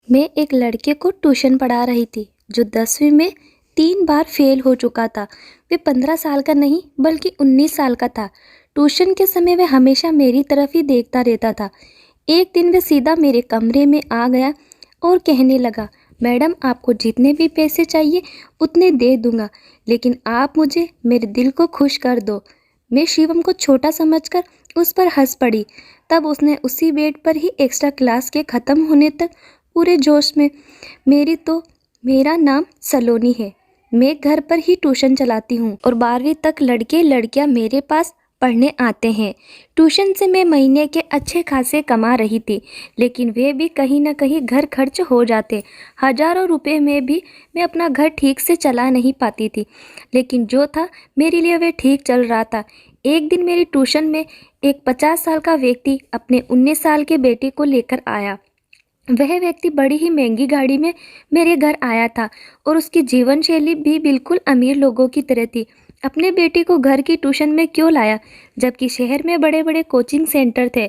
मैं एक लड़के को ट्यूशन पढ़ा रही थी जो 10वीं में 3 बार फेल हो चुका था। वे 15 साल का नहीं बल्कि 19 साल का था। ट्यूशन के समय वह हमेशा मेरी तरफ ही देखता रहता था। एक दिन वह सीधा मेरे कमरे में आ गया और कहने लगा, मैडम आपको जितने भी पैसे चाहिए उतने दे दूंगा, लेकिन आप मुझे मेरे दिल को खुश कर दो। मैं शिवम को छोटा समझकर उस पर हंस पड़ी। तब उसने उसी बेड पर ही एक्स्ट्रा क्लास के ख़त्म होने तक पूरे जोश में, मेरा नाम सलोनी है। मैं घर पर ही ट्यूशन चलाती हूँ और 12वीं तक लड़के लड़कियाँ मेरे पास पढ़ने आते हैं। ट्यूशन से मैं महीने के अच्छे खासे कमा रही थी, लेकिन वे भी कहीं ना कहीं घर खर्च हो जाते। हज़ारों रुपए में भी मैं अपना घर ठीक से चला नहीं पाती थी, लेकिन जो था मेरे लिए वे ठीक चल रहा था। एक दिन मेरी ट्यूशन में एक 50 साल का व्यक्ति अपने 19 साल के बेटे को लेकर आया। वह व्यक्ति बड़ी ही महंगी गाड़ी में मेरे घर आया था और उसकी जीवन शैली भी बिल्कुल अमीर लोगों की तरह थी। अपने बेटे को घर की ट्यूशन में क्यों लाया, जबकि शहर में बड़े बड़े कोचिंग सेंटर थे।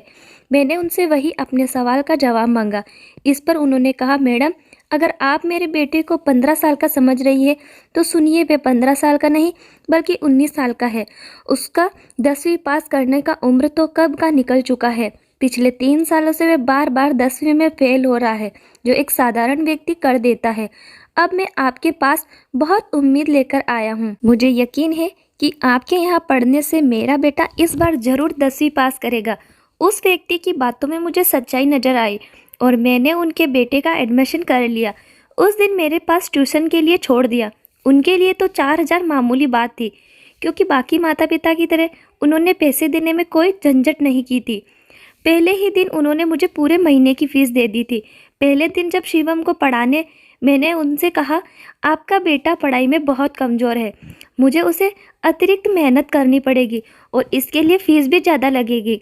मैंने उनसे वही अपने सवाल का जवाब मांगा। इस पर उन्होंने कहा, मैडम अगर आप मेरे बेटे को 15 साल का समझ रही है तो सुनिए, वह 15 साल का नहीं बल्कि 19 साल का है। उसका 10वीं पास करने का उम्र तो कब का निकल चुका है। पिछले 3 सालों से वह बार बार 10वीं में फेल हो रहा है, जो एक साधारण व्यक्ति कर देता है। अब मैं आपके पास बहुत उम्मीद लेकर आया हूँ। मुझे यकीन है कि आपके यहाँ पढ़ने से मेरा बेटा इस बार जरूर 10वीं पास करेगा। उस व्यक्ति की बातों में मुझे सच्चाई नजर आई और मैंने उनके बेटे का एडमिशन कर लिया। उस दिन मेरे पास ट्यूशन के लिए छोड़ दिया। उनके लिए तो 4,000 मामूली बात थी, क्योंकि बाकी माता पिता की तरह उन्होंने पैसे देने में कोई झंझट नहीं की थी। पहले ही दिन उन्होंने मुझे पूरे महीने की फीस दे दी थी। पहले दिन जब शिवम को पढ़ाने मैंने उनसे कहा, आपका बेटा पढ़ाई में बहुत कमज़ोर है, मुझे उसे अतिरिक्त मेहनत करनी पड़ेगी और इसके लिए फ़ीस भी ज़्यादा लगेगी।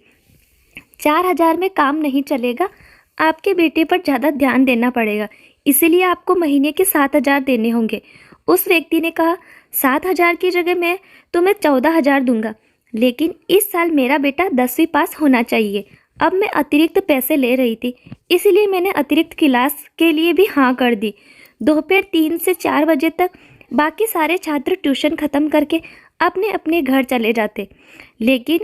4,000 में काम नहीं चलेगा, आपके बेटे पर ज़्यादा ध्यान देना पड़ेगा, इसीलिए आपको महीने के 7,000 देने होंगे। उस व्यक्ति ने कहा, 7,000 की जगह मैं तुम्हें 14,000 दूंगा, लेकिन इस साल मेरा बेटा 10वीं पास होना चाहिए। अब मैं अतिरिक्त पैसे ले रही थी, इसीलिए मैंने अतिरिक्त क्लास के लिए भी हाँ कर दी। दोपहर 3 से 4 बजे तक बाकी सारे छात्र ट्यूशन ख़त्म करके अपने अपने घर चले जाते, लेकिन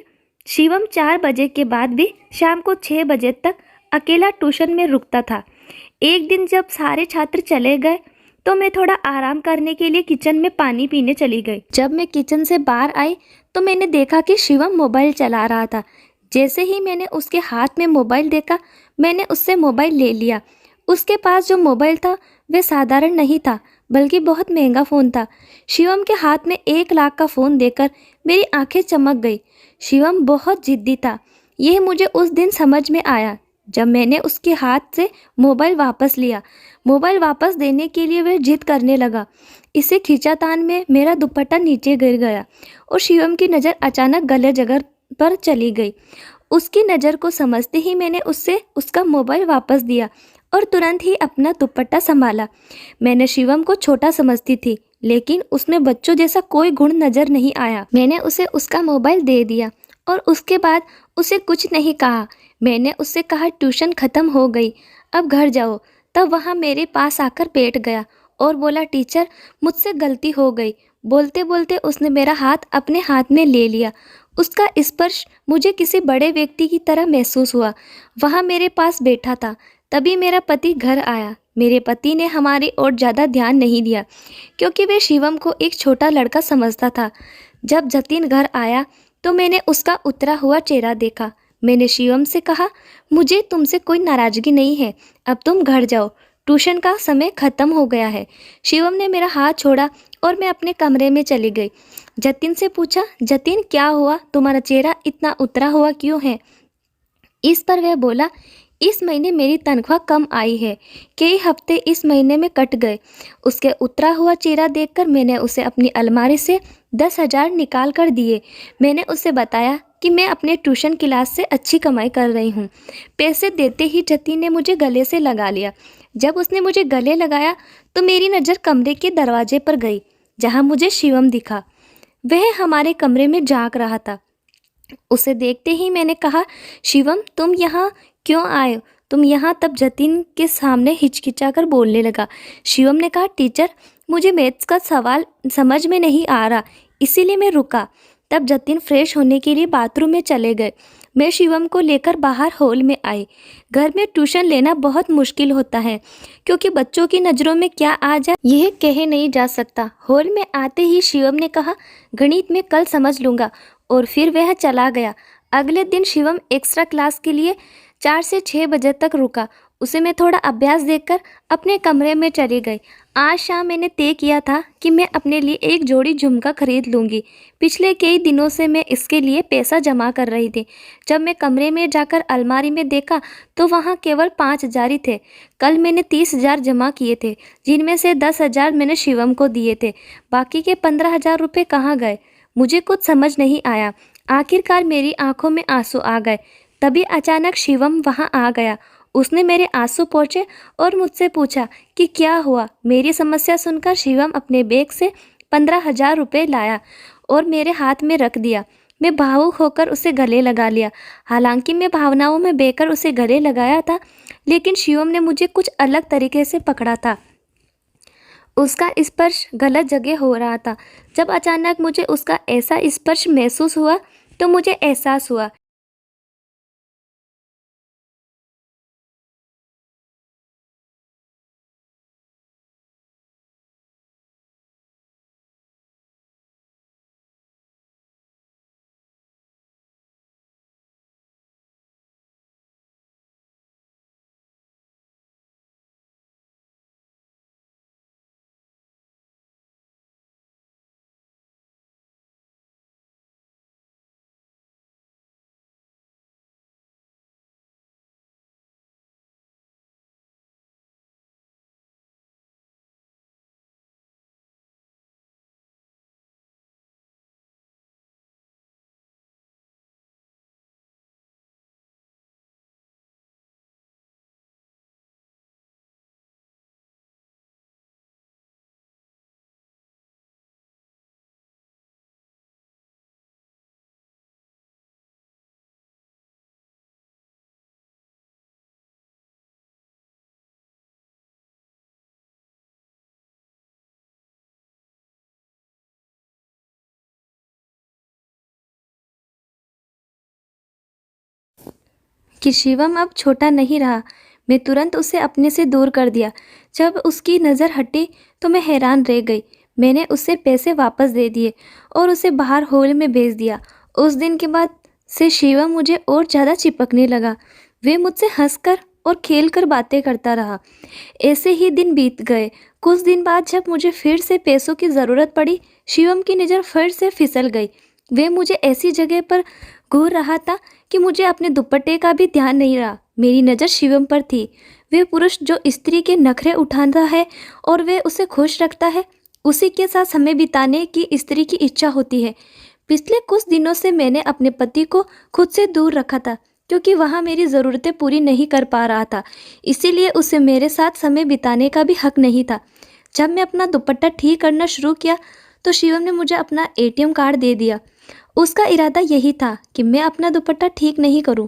शिवम 4 बजे के बाद भी शाम को 6 बजे तक अकेला ट्यूशन में रुकता था। एक दिन जब सारे छात्र चले गए तो मैं थोड़ा आराम करने के लिए किचन में पानी पीने चली गई। जब मैं किचन से बाहर आई तो मैंने देखा कि शिवम मोबाइल चला रहा था। जैसे ही मैंने उसके हाथ में मोबाइल देखा, मैंने उससे मोबाइल ले लिया। उसके पास जो मोबाइल था वह साधारण नहीं था, बल्कि बहुत महंगा फ़ोन था। शिवम के हाथ में 1 लाख का फ़ोन देखकर मेरी आंखें चमक गई। शिवम बहुत जिद्दी था, यह मुझे उस दिन समझ में आया जब मैंने उसके हाथ से मोबाइल वापस लिया। मोबाइल वापस देने के लिए वह जिद करने लगा। इसे खींचातान में मेरा दुपट्टा नीचे गिर गया और शिवम की नज़र अचानक गले जगह पर चली गई। उसकी नज़र को समझते ही मैंने उससे उसका मोबाइल वापस दिया और तुरंत ही अपना दुपट्टा संभाला। मैंने शिवम को छोटा समझती थी, लेकिन उसमें बच्चों जैसा कोई गुण नज़र नहीं आया। मैंने उसे उसका मोबाइल दे दिया और उसके बाद उसे कुछ नहीं कहा। मैंने उससे कहा, ट्यूशन ख़त्म हो गई, अब घर जाओ। तब वहाँ मेरे पास आकर बैठ गया और बोला, टीचर मुझसे गलती हो गई। बोलते बोलते उसने मेरा हाथ अपने हाथ में ले लिया। उसका स्पर्श मुझे किसी बड़े व्यक्ति की तरह महसूस हुआ। वहाँ मेरे पास बैठा था। तभी मेरा पति घर आया। मेरे पति ने हमारी ओर ज़्यादा ध्यान नहीं दिया, क्योंकि वे शिवम को एक छोटा लड़का समझता था। जब जतिन घर आया तो मैंने उसका उतरा हुआ चेहरा देखा। मैंने शिवम से कहा, मुझे तुमसे कोई नाराज़गी नहीं है, अब तुम घर जाओ, ट्यूशन का समय ख़त्म हो गया है। शिवम ने मेरा हाथ छोड़ा और मैं अपने कमरे में चली गई। जतिन से पूछा, जतिन क्या हुआ, तुम्हारा चेहरा इतना उतरा हुआ क्यों है? इस पर वह बोला, इस महीने मेरी तनख्वाह कम आई है, कई हफ्ते इस महीने में कट गए। उसके उतरा हुआ चेहरा देखकर मैंने उसे अपनी अलमारी से 10,000 निकाल कर दिए। मैंने उसे बताया कि मैं अपने ट्यूशन क्लास से अच्छी कमाई कर रही हूँ। पैसे देते ही जतिन ने मुझे गले से लगा लिया। जब उसने मुझे गले लगाया तो मेरी नज़र कमरे के दरवाजे पर गई, जहाँ मुझे शिवम दिखा। वह हमारे कमरे में झांक रहा था। उसे देखते ही मैंने कहा, शिवम तुम यहाँ क्यों आए? तुम यहाँ? तब जतिन के सामने हिचकिचाकर बोलने लगा। शिवम ने कहा, टीचर मुझे मैथ्स का सवाल समझ में नहीं आ रहा, इसीलिए मैं रुका। तब जतिन फ्रेश होने के लिए बाथरूम में चले गए। मैं शिवम को लेकर बाहर हॉल में आई। घर में ट्यूशन लेना बहुत मुश्किल होता है, क्योंकि बच्चों की नज़रों में क्या आ जाए यह कहे नहीं जा सकता। हॉल में आते ही शिवम ने कहा, गणित में कल समझ लूँगा, और फिर वह चला गया। अगले दिन शिवम एक्स्ट्रा क्लास के लिए 4 से 6 बजे तक रुका। उसे मैं थोड़ा अभ्यास देकर अपने कमरे में चली गई। आज शाम मैंने तय किया था कि मैं अपने लिए एक जोड़ी झुमका खरीद लूँगी। पिछले कई दिनों से मैं इसके लिए पैसा जमा कर रही थी। जब मैं कमरे में जाकर अलमारी में देखा तो वहाँ केवल 5,000 ही थे। कल मैंने 30,000 जमा किए थे, जिनमें से 10,000 मैंने शिवम को दिए थे। बाकी के 15,000 रुपये कहाँ गए? मुझे कुछ समझ नहीं आया। आखिरकार मेरी आंखों में आंसू आ गए। तभी अचानक शिवम वहाँ आ गया। उसने मेरे आंसू पोंछे और मुझसे पूछा कि क्या हुआ। मेरी समस्या सुनकर शिवम अपने बैग से 15,000 रुपये लाया और मेरे हाथ में रख दिया। मैं भावुक होकर उसे गले लगा लिया। हालांकि मैं भावनाओं में बहकर उसे गले लगाया था, लेकिन शिवम ने मुझे कुछ अलग तरीके से पकड़ा था। उसका स्पर्श गलत जगह हो रहा था। जब अचानक मुझे उसका ऐसा स्पर्श महसूस हुआ तो मुझे एहसास हुआ कि शिवम अब छोटा नहीं रहा। मैं तुरंत उसे अपने से दूर कर दिया। जब उसकी नज़र हटी तो मैं हैरान रह गई। मैंने उसे पैसे वापस दे दिए और उसे बाहर हॉल में भेज दिया। उस दिन के बाद से शिवम मुझे और ज़्यादा चिपकने लगा। वे मुझसे हंसकर और खेलकर बातें करता रहा। ऐसे ही दिन बीत गए। कुछ दिन बाद जब मुझे फिर से पैसों की ज़रूरत पड़ी, शिवम की नज़र फिर से फिसल गई। वे मुझे ऐसी जगह पर घूर रहा था कि मुझे अपने दुपट्टे का भी ध्यान नहीं रहा। मेरी नज़र शिवम पर थी। वे पुरुष जो स्त्री के नखरे उठाता है और वे उसे खुश रखता है, उसी के साथ समय बिताने की स्त्री की इच्छा होती है। पिछले कुछ दिनों से मैंने अपने पति को खुद से दूर रखा था, क्योंकि वहाँ मेरी ज़रूरतें पूरी नहीं कर पा रहा था। इसीलिए उसे मेरे साथ समय बिताने का भी हक नहीं था। जब मैं अपना दुपट्टा ठीक करना शुरू किया तो शिवम ने मुझे अपना एटीएम कार्ड दे दिया। उसका इरादा यही था कि मैं अपना दुपट्टा ठीक नहीं करूं।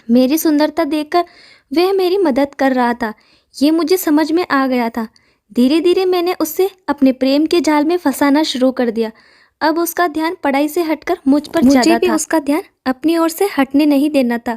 मेरी सुंदरता देखकर वह मेरी मदद कर रहा था, ये मुझे समझ में आ गया था। धीरे धीरे मैंने उसे अपने प्रेम के जाल में फंसाना शुरू कर दिया। अब उसका ध्यान पढ़ाई से हटकर मुझ पर ज़्यादा था। उसका ध्यान अपनी ओर से हटने नहीं देना था।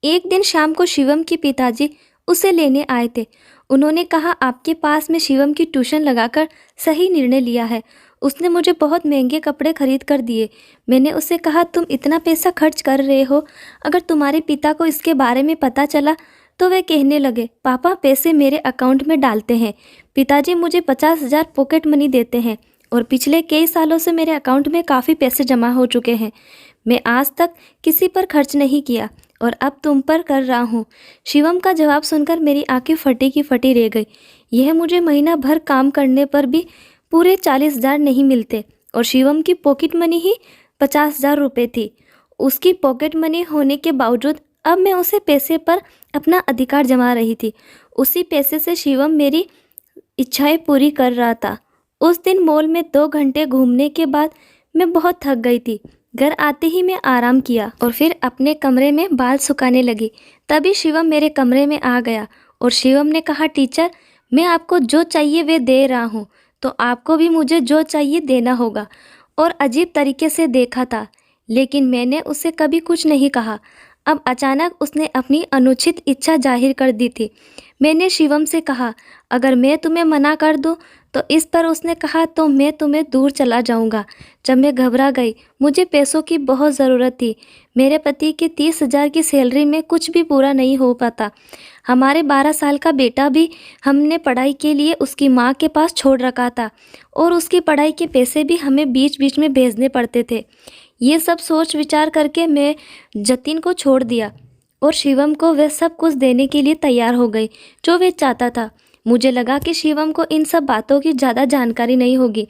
एक दिन शाम को शिवम के पिताजी उसे लेने आए थे। उन्होंने कहा, आपके पास में शिवम की ट्यूशन लगाकर सही निर्णय लिया है। उसने मुझे बहुत महंगे कपड़े खरीद कर दिए। मैंने उससे कहा, तुम इतना पैसा खर्च कर रहे हो, अगर तुम्हारे पिता को इसके बारे में पता चला तो वे कहने लगे, पापा पैसे मेरे अकाउंट में डालते हैं। पिताजी मुझे 50,000 पॉकेट मनी देते हैं और पिछले कई सालों से मेरे अकाउंट में काफ़ी पैसे जमा हो चुके हैं। मैं आज तक किसी पर खर्च नहीं किया और अब तुम पर कर रहा हूँ। शिवम का जवाब सुनकर मेरी आंखें फटी की फटी रह गई। यह मुझे महीना भर काम करने पर भी पूरे 40,000 नहीं मिलते और शिवम की पॉकेट मनी ही 50,000 रुपये थी। उसकी पॉकेट मनी होने के बावजूद अब मैं उसे पैसे पर अपना अधिकार जमा रही थी। उसी पैसे से शिवम मेरी इच्छाएं पूरी कर रहा था। उस दिन मॉल में 2 घंटे घूमने के बाद मैं बहुत थक गई थी। घर आते ही मैं आराम किया और फिर अपने कमरे में बाल सुखाने लगी। तभी शिवम मेरे कमरे में आ गया और शिवम ने कहा, टीचर मैं आपको जो चाहिए वे दे रहा हूँ, तो आपको भी मुझे जो चाहिए देना होगा। और अजीब तरीके से देखा था, लेकिन मैंने उसे कभी कुछ नहीं कहा। अब अचानक उसने अपनी अनुचित इच्छा जाहिर कर दी थी। मैंने शिवम से कहा, अगर मैं तुम्हें मना कर दूं, तो इस पर उसने कहा, तो मैं तुम्हें दूर चला जाऊंगा। जब मैं घबरा गई, मुझे पैसों की बहुत ज़रूरत थी। मेरे पति की 30,000 की सैलरी में कुछ भी पूरा नहीं हो पाता। हमारे 12 साल का बेटा भी हमने पढ़ाई के लिए उसकी माँ के पास छोड़ रखा था और उसकी पढ़ाई के पैसे भी हमें बीच बीच में भेजने पड़ते थे। ये सब सोच विचार करके मैं जतिन को छोड़ दिया और शिवम को वह सब कुछ देने के लिए तैयार हो गई जो वह चाहता था। मुझे लगा कि शिवम को इन सब बातों की ज़्यादा जानकारी नहीं होगी,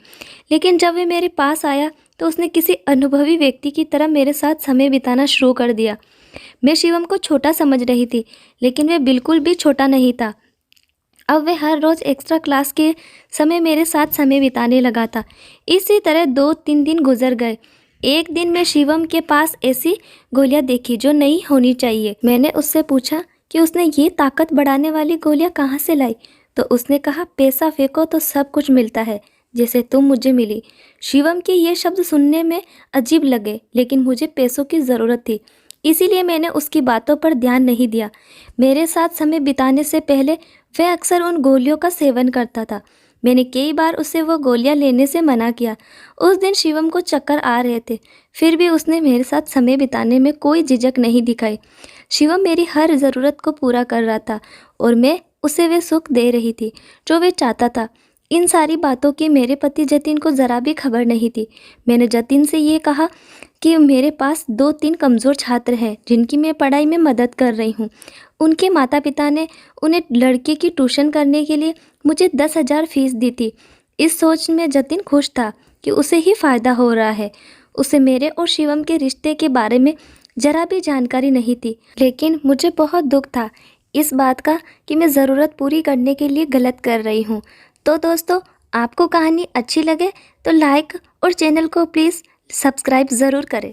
लेकिन जब वह मेरे पास आया तो उसने किसी अनुभवी व्यक्ति की तरह मेरे साथ समय बिताना शुरू कर दिया। मैं शिवम को छोटा समझ रही थी, लेकिन वह बिल्कुल भी छोटा नहीं था। अब वह हर रोज़ एक्स्ट्रा क्लास के समय मेरे साथ समय बिताने लगा था। इसी तरह 2-3 दिन गुजर गए। एक दिन मैं शिवम के पास ऐसी गोलियां देखी जो नहीं होनी चाहिए। मैंने उससे पूछा कि उसने ये ताकत बढ़ाने वाली गोलियां कहाँ से लाई, तो उसने कहा, पैसा फेंको तो सब कुछ मिलता है, जैसे तुम मुझे मिली। शिवम के ये शब्द सुनने में अजीब लगे, लेकिन मुझे पैसों की ज़रूरत थी, इसीलिए मैंने उसकी बातों पर ध्यान नहीं दिया। मेरे साथ समय बिताने से पहले वह अक्सर उन गोलियों का सेवन करता था। मैंने कई बार उसे वो गोलियां लेने से मना किया। उस दिन शिवम को चक्कर आ रहे थे, फिर भी उसने मेरे साथ समय बिताने में कोई झिझक नहीं दिखाई। शिवम मेरी हर ज़रूरत को पूरा कर रहा था और मैं उसे वे सुख दे रही थी जो वह चाहता था। इन सारी बातों की मेरे पति जतिन को ज़रा भी खबर नहीं थी। मैंने जतिन से ये कहा कि मेरे पास 2-3 कमज़ोर छात्र हैं जिनकी मैं पढ़ाई में मदद कर रही हूँ। उनके माता पिता ने उन्हें लड़के की ट्यूशन करने के लिए मुझे 10,000 फीस दी थी। इस सोच में जतिन खुश था कि उसे ही फ़ायदा हो रहा है। उसे मेरे और शिवम के रिश्ते के बारे में ज़रा भी जानकारी नहीं थी, लेकिन मुझे बहुत दुख था इस बात का कि मैं ज़रूरत पूरी करने के लिए गलत कर रही हूँ। तो दोस्तों, आपको कहानी अच्छी लगे तो लाइक और चैनल को प्लीज़ सब्सक्राइब ज़रूर करें।